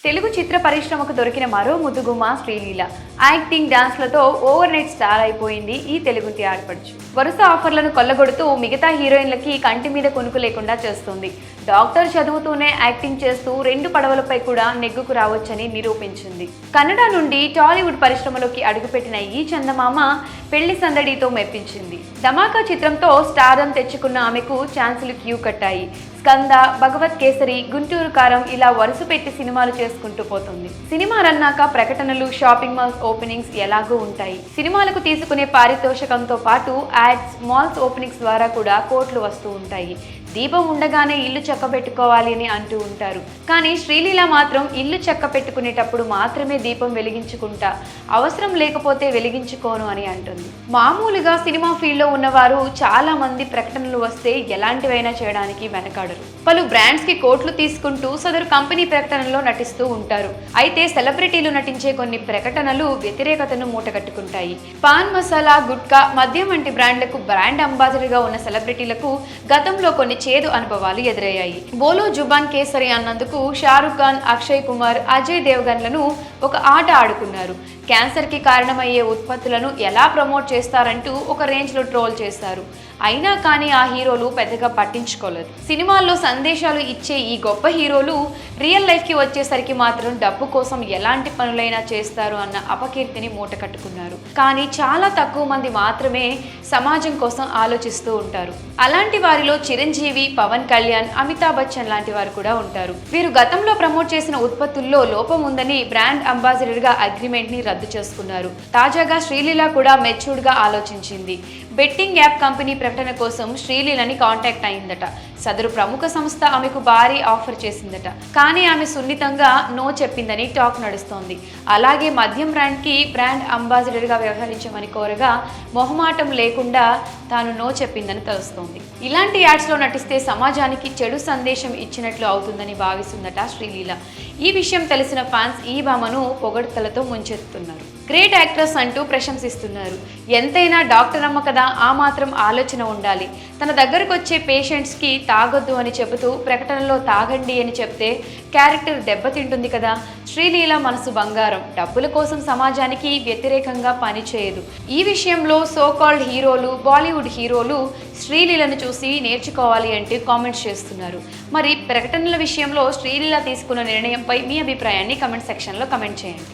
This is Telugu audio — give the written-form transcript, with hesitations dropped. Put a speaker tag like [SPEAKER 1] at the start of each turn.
[SPEAKER 1] తెలుగు చిత్ర పరిశ్రమకు దొరికిన మరో ముద్దుగుమ్మ శ్రీలీల. యాక్టింగ్, డాన్స్లతో ఓవర్ నైట్ స్టార్ అయిపోయింది ఈ తెలుగుంటి ఆడపడుచు. వరుస ఆఫర్లను కొల్లగొడుతూ మిగతా హీరోయిన్లకి కంటి మీద కొనుకు లేకుండా చేస్తుంది. డాక్టర్ చదువుతూనే యాక్టింగ్ చేస్తూ 2 పడవలపై కూడా నెగ్గుకు రావచ్చని నిరూపించింది. కన్నడ నుండి టాలీవుడ్ పరిశ్రమలోకి అడుగుపెట్టిన ఈ చందమామ పెళ్లి సందడితో మెప్పించింది. ధమాకా చిత్రంతో స్టారం తెచ్చుకున్న ఆమెకు ఛాన్సులు క్యూ కట్టాయి. స్కంద, భగవత్ కేసరి, గుంటూరు కారం ఇలా వరుస పెట్టి సినిమాలు చేసుకుంటూ పోతుంది. సినిమా రన్నాక ప్రకటనలు, షాపింగ్ మాల్స్ ఓపెనింగ్స్ ఎలాగూ ఉంటాయి. సినిమాలకు తీసుకునే పారితోషికంతో పాటు యాడ్స్, మాల్స్ ఓపెనింగ్స్ ద్వారా కూడా కోట్లు వస్తూ ఉంటాయి. దీపం ఉండగానే ఇల్లు చక్క పెట్టుకోవాలి అని అంటూ ఉంటారు. కానీ శ్రీలీల మాత్రం ఇల్లు చక్క పెట్టుకునేటప్పుడు మాత్రమే దీపం వెలిగించుకుంటా, అవసరం లేకపోతే వెలిగించుకోను అని అంటుంది. మామూలుగా సినిమా ఫీల్డ్లో ఉన్నవారు చాలా మంది ప్రకటనలు వస్తే ఎలాంటివైనా చేయడానికి వెనకాడరు. పలు బ్రాండ్స్ కి కోట్లు తీసుకుంటూ సదరు కంపెనీ ప్రకటనలో నటిస్తూ ఉంటారు. అయితే సెలబ్రిటీలు నటించే కొన్ని ప్రకటనలు వ్యతిరేకతను మూటగట్టుకుంటాయి. పాన్ మసాలా, గుట్కా, మద్యం వంటి బ్రాండ్లకు బ్రాండ్ అంబాసిడర్ గా ఉన్న సెలబ్రిటీలకు గతంలో కొన్ని చేదు అనుభవాలు ఎదురయ్యాయి. బోలో జుబాన్ కేసరి అన్నందుకు షారుఖ్ ఖాన్, అక్షయ్ కుమార్, అజయ్ దేవగన్లను ఒక ఆట ఆడుకున్నారు. క్యాన్సర్ కి కారణమయ్యే ఉత్పత్తులను ఎలా ప్రమోట్ చేస్తారంటూ ఒక రేంజ్ లో ట్రోల్ చేశారు. అయినా కానీ ఆ హీరోలు పెద్దగా పట్టించుకోలేదు. సినిమాల్లో సందేశాలు ఇచ్చే ఈ గొప్ప హీరోలు రియల్ లైఫ్ కి వచ్చేసరికి మాత్రం డబ్బు కోసం ఎలాంటి పనులైనా చేస్తారు అన్న అపకీర్తిని మూట కట్టుకున్నారు. కానీ చాలా తక్కువ మంది మాత్రమే సమాజం కోసం ఆలోచిస్తూ ఉంటారు. అలాంటి వారిలో చిరంజీవి, పవన్ కళ్యాణ్, అమితాబ్ బచ్చన్ లాంటి వారు కూడా ఉంటారు. వీరు గతంలో ప్రమోట్ చేసిన ఉత్పత్తుల్లో లోపం ఉందని బ్రాండ్ అంబాసిడర్ గా అగ్రిమెంట్ ని రద్దు చేసుకున్నారు. తాజాగా శ్రీలీల కూడా మెచ్యూర్డ్ గా ఆలోచించింది. బెట్టింగ్ యాప్ కంపెనీ ప్రకటన కోసం శ్రీలీలని కాంటాక్ట్ అయిందట. సదరు ప్రముఖ సంస్థ ఆమెకు భారీ ఆఫర్ చేసిందట. కానీ ఆమె సున్నితంగా నో చెప్పిందని టాక్ నడుస్తోంది. అలాగే మద్యం బ్రాండ్ కి బ్రాండ్ అంబాసిడర్ గా వ్యవహరించమని కోరగా మొహమాటం లేకుండా తాను నో చెప్పిందని తెలుస్తోంది. ఇలాంటి యాడ్స్ లో నటిస్తే సమాజానికి చెడు సందేశం ఇచ్చినట్లు అవుతుందని భావిస్తుందట శ్రీలీల. ఈ విషయం తెలిసిన ఫ్యాన్స్ ఈ భామను పొగడ్తలతో ముంచెత్తుతున్నారు. గ్రేట్ యాక్ట్రెస్ అంటూ ప్రశంసిస్తున్నారు. ఎంతైనా డాక్టర్ అమ్మ కదా, ఆ మాత్రం ఆలోచన ఉండాలి. తన దగ్గరకు వచ్చే పేషెంట్స్కి తాగొద్దు అని చెబుతూ ప్రకటనలో తాగండి అని చెప్తే క్యారెక్టర్ దెబ్బతింటుంది కదా. శ్రీలీల మనసు బంగారం. డబ్బుల కోసం సమాజానికి వ్యతిరేకంగా పనిచేయదు. ఈ విషయంలో సో కాల్డ్ హీరోలు, బాలీవుడ్ హీరోలు శ్రీలీలను చూసి నేర్చుకోవాలి అంటూ కామెంట్స్ చేస్తున్నారు. మరి ప్రకటనల విషయంలో శ్రీలీల తీసుకున్న నిర్ణయంపై మీ అభిప్రాయాన్ని కమెంట్ సెక్షన్లో కమెంట్ చేయండి.